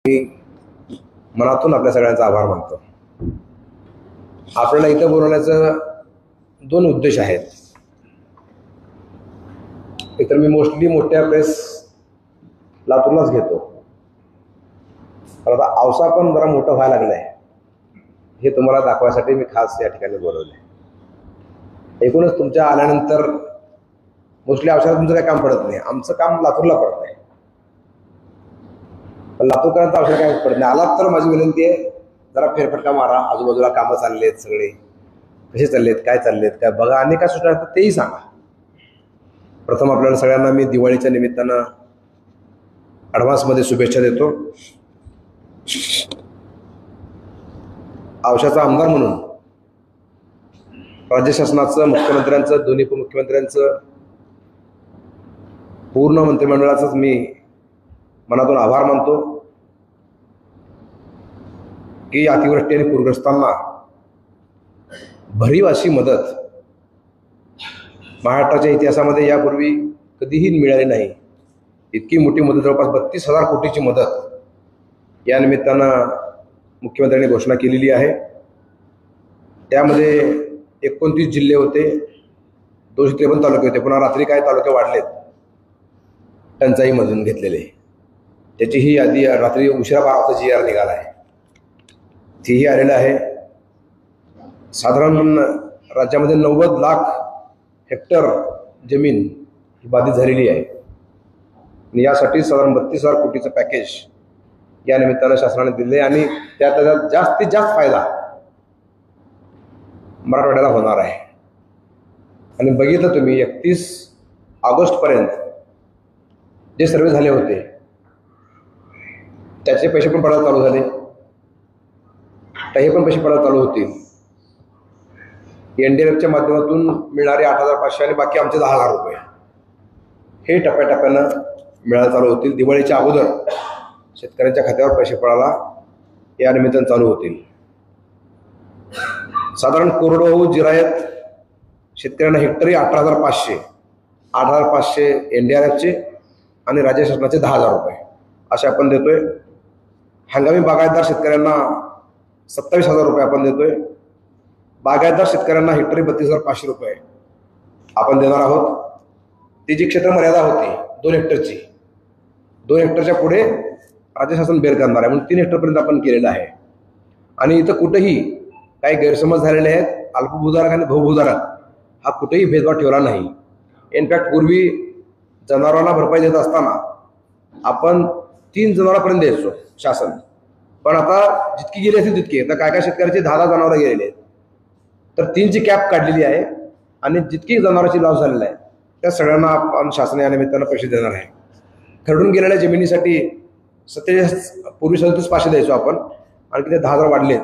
मी मनातून आपल्या सगळ्यांचा आभार मानतो. आपल्याला इथं बोलवण्याचं दोन उद्देश आहेत. इतर मी मोस्टली मोठ्या प्रेस लातूरलाच घेतो, पण आता औसा पण जरा मोठं व्हायला लागलंय हे तुम्हाला दाखवायसाठी मी खास या ठिकाणी बोलवले. एकूणच तुमच्या आल्यानंतर मोस्टली औषधात तुमचं काही काम पडत नाही, आमचं काम लातूरला पडत नाही. लातूरकरांचा औषध काय पडत नाही. आलात तर माझी विनंती आहे, जरा फेरफटका मारा. आजूबाजूला कामं चालले आहेत, सगळे कसे चाललेत, काय चाललेत, काय बघा. आणि काय सूचना असतात तेही सांगा. प्रथम आपल्याला सगळ्यांना मी दिवाळीच्या निमित्तानं ॲडव्हान्समध्ये शुभेच्छा देतो. औषधाचा आमदार म्हणून राज्य शासनाचं, मुख्यमंत्र्यांचं, दोन्ही उपमुख्यमंत्र्यांचं, पूर्ण मंत्रिमंडळाचंच मी मनातून आभार मानतो की अतिवृष्टी आणि पूरग्रस्तांना भरीव अशी मदत महाराष्ट्राच्या इतिहासामध्ये यापूर्वी कधीही मिळाली नाही. इतकी मोठी मदत, जवळपास 32,000 कोटीची मदत या निमित्तानं मुख्यमंत्र्यांनी घोषणा केलेली आहे. त्यामध्ये 29 जिल्हे होते, 253 तालुके होते. पुन्हा रात्री काय तालुके वाढलेत टंचाईमधून घेतलेले, त्याची ही यादी रात्री उशिरा 12 वाजता GR निघाला आहे, तीही आलेलं आहे. साधारण राज्यामध्ये 90 लाख हेक्टर जमीन ही बाधित झालेली आहे. आणि यासाठी साधारण 32,000 कोटीचं पॅकेज या निमित्तानं शासनाने दिले. आणि त्यात जास्तीत जास्त फायदा मराठवाड्याला होणार आहे. आणि बघितलं तुम्ही 31 ऑगस्टपर्यंत जे सर्वे झाले होते त्याचे पैसे पण पडायला चालू झाले, हे पण पैसे पडायला चालू होतील. NDRFच्या माध्यमातून मिळणारे 8,500 आणि बाकी आमचे 10,000 रुपये हे टप्प्याटप्प्यानं मिळायला चालू होतील. दिवाळीच्या अगोदर शेतकऱ्यांच्या खात्यावर पैसे पडायला या निमित्तानं चालू होतील. साधारण कोरडवाहू जिरायत शेतकऱ्यांना हेक्टरी 18,500, 8,500 NDRFचे आणि राज्य शासनाचे 10,000 रुपये असे आपण देतोय. हंगामी बागायतदार शेतकऱ्यांना 27,000 रुपये आपण देतोय. बागायतदार शेतकऱ्यांना हेक्टरी 32,500 रुपये आपण देणार आहोत. ती जी क्षेत्र मर्यादा होती 2 हेक्टरची, 2 हेक्टरच्या पुढे राज्य शासन बेर करणार आहे, म्हणून 3 हेक्टरपर्यंत आपण केलेलं आहे. आणि इथं कुठेही काही गैरसमज झालेले आहेत. अल्पभूधारक आणि बहुभूधारक हा कुठेही भेदभाव ठेवला नाही. इनफॅक्ट पूर्वी जनावरांना भरपाई देत असताना आपण 3 जनावरांपर्यंत द्यायचो शासन, पण आता जितकी गेली असेल तितकी. आता काय काय शेतकऱ्याचे 10 जनावरं गेलेले आहेत, तर 3ची कॅप काढलेली आहे. आणि जितकी जनावरांची लॉस झालेला आहे त्या सगळ्यांना आपण शासन या निमित्तानं पैसे देणार आहे. खरडून गेलेल्या जमिनीसाठी 47, पूर्वी 37,500 द्यायचो आपण, आणखी ते 10,000 वाढलेत,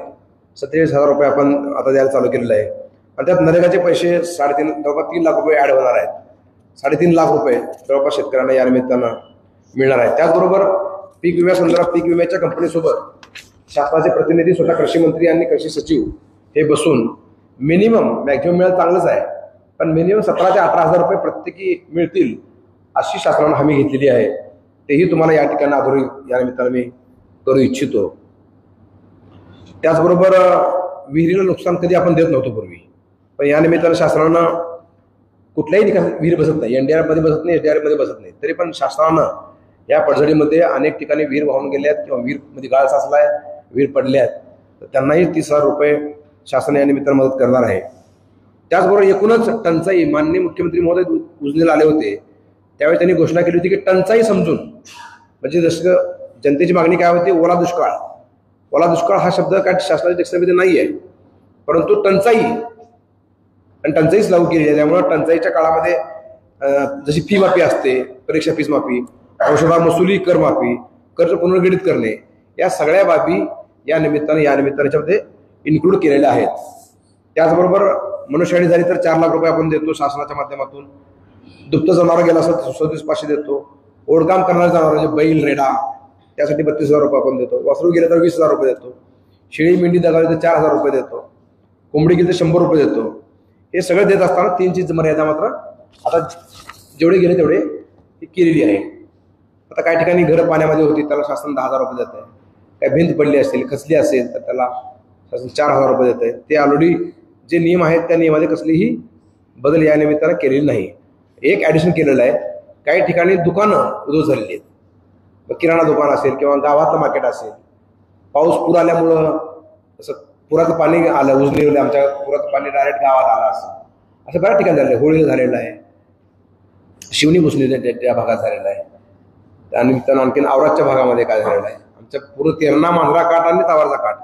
47,000 रुपये आपण आता द्यायला चालू केलेलं आहे. आणि त्यात नरेगाचे पैसे जवळपास 3 लाख रुपये ॲड होणार आहेत. 3.5 लाख रुपये जवळपास शेतकऱ्यांना या निमित्तानं मिळणार आहे. त्याचबरोबर पीक विम्यासंदर्भात पीक विम्याच्या कंपनीसोबत शासनाचे प्रतिनिधी, स्वतः कृषी मंत्री आणि कृषी सचिव हे बसून मॅक्झिमम मिळालं चांगलंच आहे, पण मिनिमम 17,000 ते 18,000 रुपये प्रत्येकी मिळतील अशी शासनानं हमी घेतलेली आहे. तेही तुम्हाला या ठिकाणी अधोरी या निमित्तानं मी करू इच्छितो. त्याचबरोबर विहिरीला नुकसान कधी आपण देत नव्हतो पूर्वी, पण या निमित्तानं शासनानं कुठल्याही ठिकाणी विहीर बसत नाही, NDRFमध्ये बसत नाही, SDRFमध्ये बसत नाही, तरी पण शासनानं या पडझडीमध्ये अनेक ठिकाणी विहीर वाहून गेल्या आहेत किंवा विहीरमध्ये गाळ साचलाय, विहीर पडल्या आहेत, तर त्यांनाही 30,000 रुपये शासन या निमित्तानं मदत करणार आहे. त्याचबरोबर एकूणच टंचाई, माननीय मुख्यमंत्री महोदय उजनीला आले होते त्यावेळी त्यांनी घोषणा केली होती की टंचाई समजून, म्हणजे जसं जनतेची मागणी काय होती, ओला दुष्काळ. ओला दुष्काळ हा शब्द काय शासनाच्या डिक्शनरीमध्ये नाही आहे, परंतु टंचाई आणि टंचाईच लागू केली आहे. त्यामुळं टंचाईच्या काळामध्ये जशी फी माफी असते, परीक्षा फीस माफी, औषधा मसुली कर माफी, कर्ज पुनर्गठित करणे, या सगळ्या बाबी या निमित्तानं याच्यामध्ये इन्क्लूड केलेल्या आहेत. त्याचबरोबर मनुष्यहानी झाली तर 4 लाख रुपये आपण देतो शासनाच्या माध्यमातून. दुभतं जनावर गेलं असं 37,500 देतो. ओढकाम करणारे जनावर म्हणजे बैल, रेडा, त्यासाठी 32,000 रुपये आपण देतो. वासरू गेले तर 20,000 रुपये देतो. शेळी मेंढी दगावली तर 4,000 रुपये देतो. कोंबडी गेली तर 100 रुपये देतो. हे सगळं देत असताना 3ची मर्यादा मात्र आता जेवढे गेले तेवढे केलेली आहे. आता काही ठिकाणी घरं पाण्यामध्ये होती, त्याला शासन 10,000 रुपये देत आहे. काय भिंत पडली असेल, खचली असेल तर त्याला शासन 4,000 रुपये देत आहे. ते ऑलरेडी जे नियम आहेत त्या नियमामध्ये कसलीही बदल या निमित्तानं केलेली नाही. एक ॲडिशन केलेलं आहे, काही ठिकाणी दुकानं उद्ध्वस्त झालेली आहेत. किराणा दुकान असेल किंवा गावातलं मार्केट असेल, पाऊस पूर आल्यामुळं असं पुराचं पाणी आलं, उजनीवलं, आमच्या पुराचं पाणी डायरेक्ट गावात आलं असं बऱ्याच ठिकाणी झालेलं आहे. होळीला झालेलं आहे, शिवणी घुसणी त्या भागात झालेलं आहे. त्यानिमित्तानं आणखीन औरादच्या भागामध्ये काय झालेलं आहे, आमच्या पूर्ण तेरणा, मांजरा काठ आणि तावरचा काठ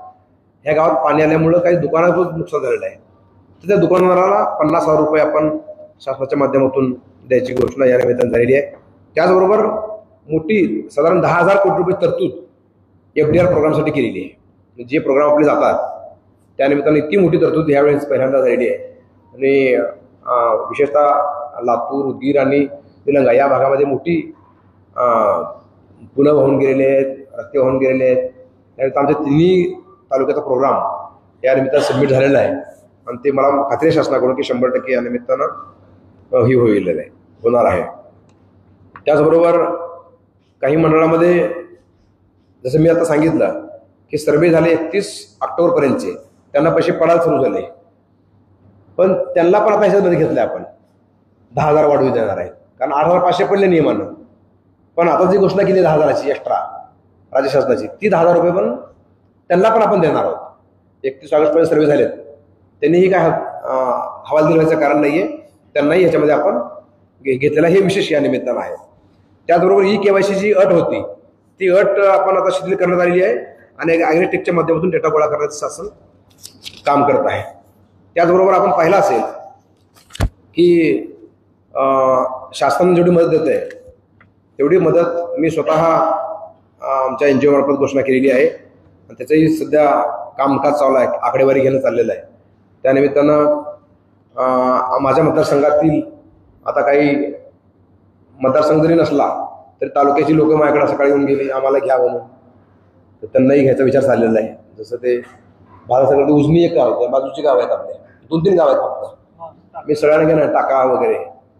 ह्या गावात पाणी आल्यामुळं काही दुकानाचं नुकसान झालेलं आहे. तर त्या दुकानदाराला 50,000 रुपये आपण शासनाच्या माध्यमातून द्यायची घोषणा या निमित्तानं झालेली आहे. त्याचबरोबर मोठी साधारण 10,000 कोटी रुपये तरतूद FDR प्रोग्रामसाठी केलेली आहे. जे प्रोग्राम आपले जातात त्यानिमित्तानं इतकी मोठी तरतूद ह्यावेळेस पहिल्यांदा झालेली आहे. आणि विशेषतः लातूर, उदगीर आणि निलंगा या भागामध्ये मोठी पुलं वाहून गेलेले आहेत, रस्ते वाहून गेलेले आहेत. त्यानंतर आमच्या तिन्ही तालुक्याचा प्रोग्राम या निमित्तानं सबमिट झालेला आहे आणि ते मला खात्री आहे शासनाकडून की 100% या निमित्तानं ही होणार आहे. त्याचबरोबर काही मंडळामध्ये जसं मी आता सांगितलं की सर्वे झाले 31 ऑक्टोबरपर्यंतचे, त्यांना पैसे पडायला सुरू झाले, पण त्यांना पण आता ह्याच्यामध्ये घेतले आपण 10,000 वाढवून देणार आहे. कारण 8,500 पडले नियमानं, पण आता जी घोषणा केली 10,000ची एक्स्ट्रा राज्य शासनाची, ती 10,000 रुपये पण त्यांना पण आपण देणार आहोत. 31 ऑगस्टपर्यंत सर्वे झालेत, त्यांनीही काय हवालदिल व्हायचं कारण नाही आहे, त्यांनाही ह्याच्यामध्ये आपण घेतलेला हे विशेष या निमित्तानं आहे. त्याचबरोबर KYC जी अट होती ती अट आपण आता शिथिल करण्यात आलेली आहे आणि ॲग्रीटेकच्या माध्यमातून डेटा गोळा करण्याचं शासन काम करत आहे. त्याचबरोबर आपण पाहिलं असेल की शासनाने जेवढी मदत देत आहे तेवढी मदत मी स्वतः आमच्या NGO मार्फत घोषणा केलेली आहे आणि त्याचंही सध्या कामकाज चालू आहे, आकडेवारी घेणं चाललेलं आहे. त्यानिमित्तानं माझ्या मतदारसंघातील आता काही मतदारसंघ जरी नसला तरी तालुक्याची लोक माझ्याकडे सकाळी येऊन गेली आम्हाला घ्या म्हणून, तर त्यांनाही घ्यायचा विचार चाललेला आहे. जसं ते भारत उजनी एक गाव आहे, बाजूची गाव आहेत आपले 2-3 गाव आहेत फक्त, मी सगळ्यांना घेणार टाका वगैरे,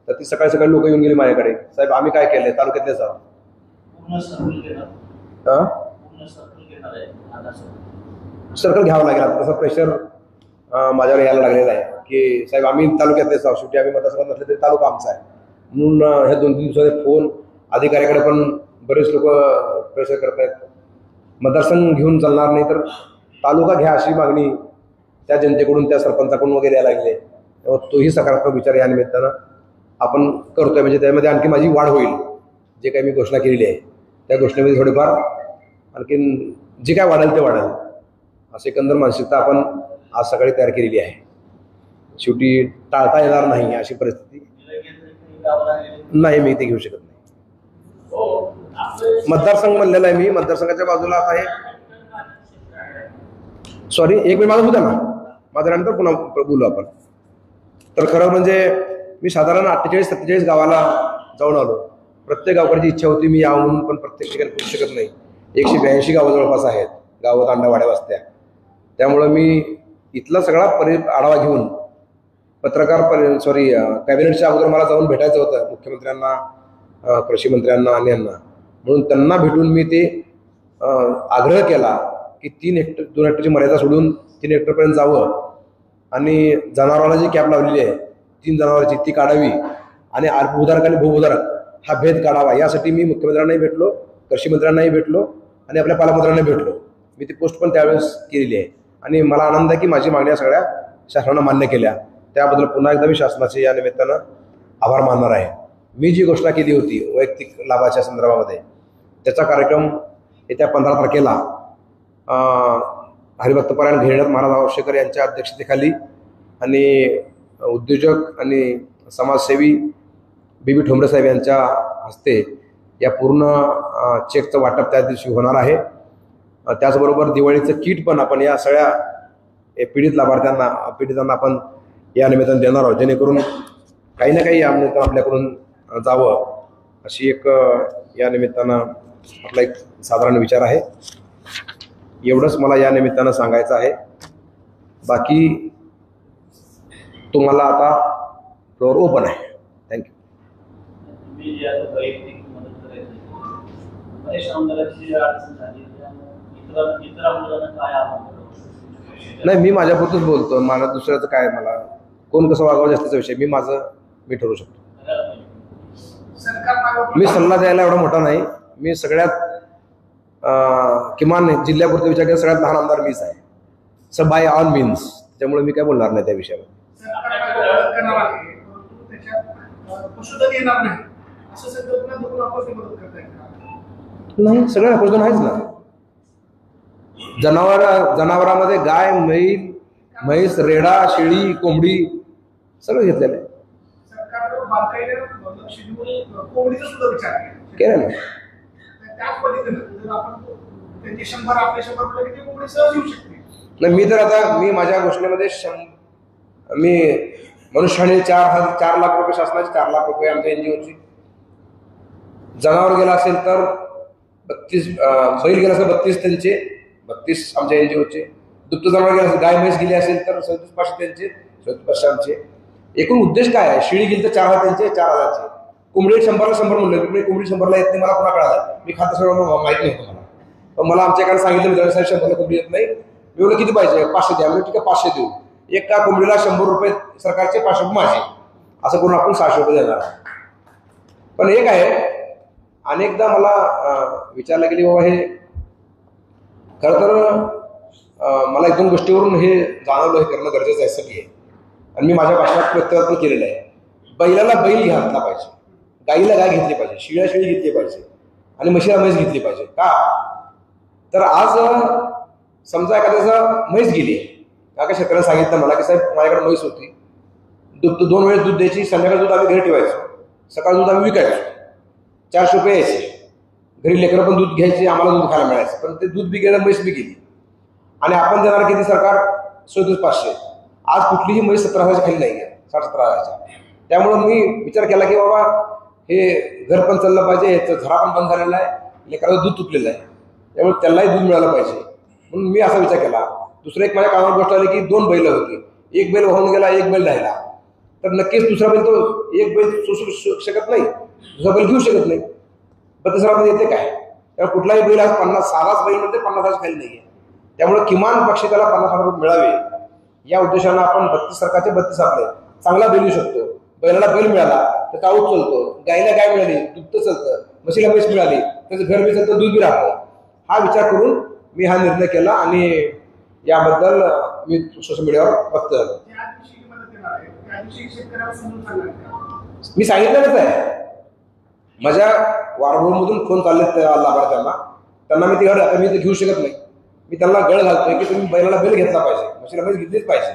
तर ती सकाळी लोक येऊन गेली माझ्याकडे, साहेब आम्ही काय केलंय तालुक्यातलेच आहोत. सर्कल घ्यावं लागेल आता, तसं प्रेशर माझ्यावर यायला लागलेलं आहे की साहेब आम्ही तालुक्यातलेच आहोत, शेवटी आम्ही मतदारसंघात नसले तरी तालुका आमचा आहे. म्हणून ह्या 2-3 दिवसाचे फोन अधिकाऱ्याकडे पण बरेच लोक प्रेशर करत आहेत, मतदारसंघ घेऊन चालणार नाही तर तालुका घ्या अशी मागणी त्या जनतेकडून, त्या सरपंचाकडून वगैरे यायला लागले. तेव्हा तोही सकारात्मक विचार या निमित्तानं आपण करतोय, म्हणजे त्यामध्ये आणखी माझी वाढ होईल. जे काही मी घोषणा केलेली आहे त्या घोषणेमध्ये थोडीफार आणखीन जे काय वाढेल ते वाढेल असे एकंदर मानसिकता आपण आज सकाळी तयार केलेली आहे. शेवटी टाळता येणार नाही अशी परिस्थिती नाही, मी ते घेऊ शकत नाही. मतदारसंघ म्हणलेला आहे मी, मतदारसंघाच्या बाजूला आता हे सॉरी एक मिनिट माझं होतं ना, माझ्या नंतर पुन्हा बोलू आपण. तर खरं म्हणजे मी साधारण 48-47 गावाला जाऊन आलो. प्रत्येक गावकडची इच्छा होती मी यावं म्हणून, पण प्रत्येक ठिकाणी पोहोचू शकत नाही. 182 गावं जवळपास आहेत, गावं तांडावाड्या वस्त्या. त्यामुळं मी इथला सगळा आढावा घेऊन कॅबिनेटच्या अगोदर मला जाऊन भेटायचं होतं मुख्यमंत्र्यांना, कृषी मंत्र्यांना आणि यांना, म्हणून त्यांना भेटून मी ते आग्रह केला की 2 हेक्टरची मर्यादा सोडून 3 हेक्टरपर्यंत जावं आणि जनावरांना जी कॅप लावलेली आहे 3 जनावरांची ती काढावी आणि अल्पभूधारक आणि भूभूधारक हा भेद काढावा. यासाठी मी मुख्यमंत्र्यांनाही भेटलो, कृषी मंत्र्यांनाही भेटलो आणि आपल्या पालकमंत्र्यांना भेटलो. मी ती पोस्ट पण त्यावेळेस केलेली आहे आणि मला आनंद आहे की माझी मागण्या सगळ्या शासनानं मान्य केल्या. त्याबद्दल पुन्हा एकदा मी शासनाचे या निमित्तानं आभार मानणार आहे. मी जी घोषणा केली होती वैयक्तिक लाभाच्या संदर्भामध्ये त्याचा कार्यक्रम येत्या 15 तारखेला हरिभक्तपरायण घेण्यात महाराज आवशेकर यांच्या अध्यक्षतेखाली आणि उद्योजक आणि समाजसेवी बीबी ठोंबरे साहेब यांच्या हस्ते या पूर्ण चेकचं वाटप त्या दिवशी होणार आहे. त्याचबरोबर दिवाळीचं किट पण आपण या सगळ्या पीडितांना आपण या निमित्तानं देणार आहोत, जेणेकरून काही ना काही या निमित्तानं आपल्याकडून जावं अशी एक या निमित्तानं आपला एक साधारण विचार आहे. एवढंच मला या निमित्तानं सांगायचं आहे. बाकी तुम्हाला आता फ्लोअर ओपन आहे. थँक्यू. वैयक्तिक मदत करायची नाही, मी माझ्यापुरतच बोलतो. मला दुसऱ्याचं काय, मला कोण कसं वागावं जास्तीचा विषय. मी ठरवू शकतो. मी सल्ला द्यायला एवढा मोठा नाही. मी सगळ्यात किमान जिल्ह्यापुरता विचार केला सगळ्यात लहान आमदार मीच आहे. So by all means. त्यामुळे मी काय बोलणार नाही त्या विषयावर. नाही, सगळ्या पशुधन आहेच ना. जनावरांमध्ये गाय, म्हैस, रेडा, शेळी, कोंबडी सगळं घेतलेलं आहे. केलं ना. नाही, मी तर आता माझ्या घोषणेमध्ये मी मनुष्याने 4 लाख रुपये, शासनाचे 4 लाख रुपये आमच्या एनजीओची. जनावर गेला असेल तर 32, बैल गेला असेल 32 त्यांचे, 32 आमच्या एनजीओचे. दुभतं जनावर गेला असेल, गाय म्हैस गेली असेल तर 37,500 त्यांचे, 37,500 आमचे. एकूण उद्देश काय आहे? शेळी गेली तर 4,000 त्यांचे, 4,000चे. कोंबडी 100ला 100 म्हणलं. कोंबडी 100ला येत नाही, मला पुन्हा कळालं. मी खातं सगळं माहिती नव्हतं मला. पण मला आमच्याकडे सांगितलं मित्रांनी 100ला कोंबडी येत नाही. मी बोललो किती पाहिजे? 500 द्या. म्हणजे ठीक आहे 500 देऊ. एका कोंबडीला 100 रुपये सरकारचे, 500 रुपये माझे, असं करून आपण 600 रुपये देणार. पण एक आहे, अनेकदा मला विचारलं गेली बाबा हे खरं तर मला 1-2 गोष्टीवरून हे जाणवलं, हे करणं गरजेचं आहे सगळी आहे. आणि मी माझ्या भाषणात प्रत्येकातून केलेलं आहे. बैलाला बैल घातला पाहिजे, गाईला गाय घेतली पाहिजे, शिळ्या शेळी घेतली पाहिजे आणि म्हशीला म्हैस घेतली पाहिजे. का तर आज समजा एखाद्याचं म्हैस गेली, का शेतकऱ्याला सांगितलं मला की साहेब माझ्याकडे म्हैस होती, 2 वेळेस दूध द्यायची, संध्याकाळी दूध आम्ही घरी ठेवायचो, सकाळी दूध आम्ही विकायचो, 400 रुपये यायचे. घरी लेकरं पण दूध घ्यायचे, आम्हाला दूध खायला मिळायचं. पण ते दूध बी गेलं, म्हैस बी गेली. आणि आपण देणार किती सरकार? 37,500. आज कुठलीही म्हैस 17,000 खाली नाही आहे, 17,000. त्यामुळं मी विचार केला की बाबा हे घर पण चाललं पाहिजे, याचं झरा पण बंद झालेला आहे, लेकराचं दूध तुटलेलं आहे, त्यामुळे त्यालाही दूध मिळालं पाहिजे. म्हणून मी असा विचार केला. दुसरं एक माझ्या कामावर गोष्ट आली की 2 बैल होती. एक बैल वाहून गेला, एक बैल राहिला. तर नक्कीच दुसरा बैल, तो एक बैल सोसू शकत नाही, दुसरा बैल घेऊ शकत नाही. पण तिसरा बैल येते काय? त्यामुळे कुठलाही बैल आज 50,000 बैल म्हणजे 50,000 खाली नाही आहे. त्यामुळे किमान पक्षी त्याला 50,000 रुपये मिळावे या उद्देशानं आपण 32 सरकारचे 32 आपले चांगला बैल येऊ शकतो. बैलाला बैल मिळाला तर ताऊत चालतो, गायला गाय मिळाली दुभतं चालतं, म्हशीला म्हैस मिळाली त्याचं घर बी चालतं, दूध बी राहतं. हा विचार करून मी हा निर्णय केला आणि याबद्दल मी सोशल मीडियावर वक्तव्य झालो. मी सांगितलेलंच आहे. माझ्या वारभूमधून फोन चालले लाभार्थ्यांना, त्यांना मी ती मी ते घेऊ शकत नाही. मी त्यांना गळ घालतोय की तुम्ही बैलाला बैल घेतला पाहिजे, म्हशीला म्हैस घेतलीच पाहिजे.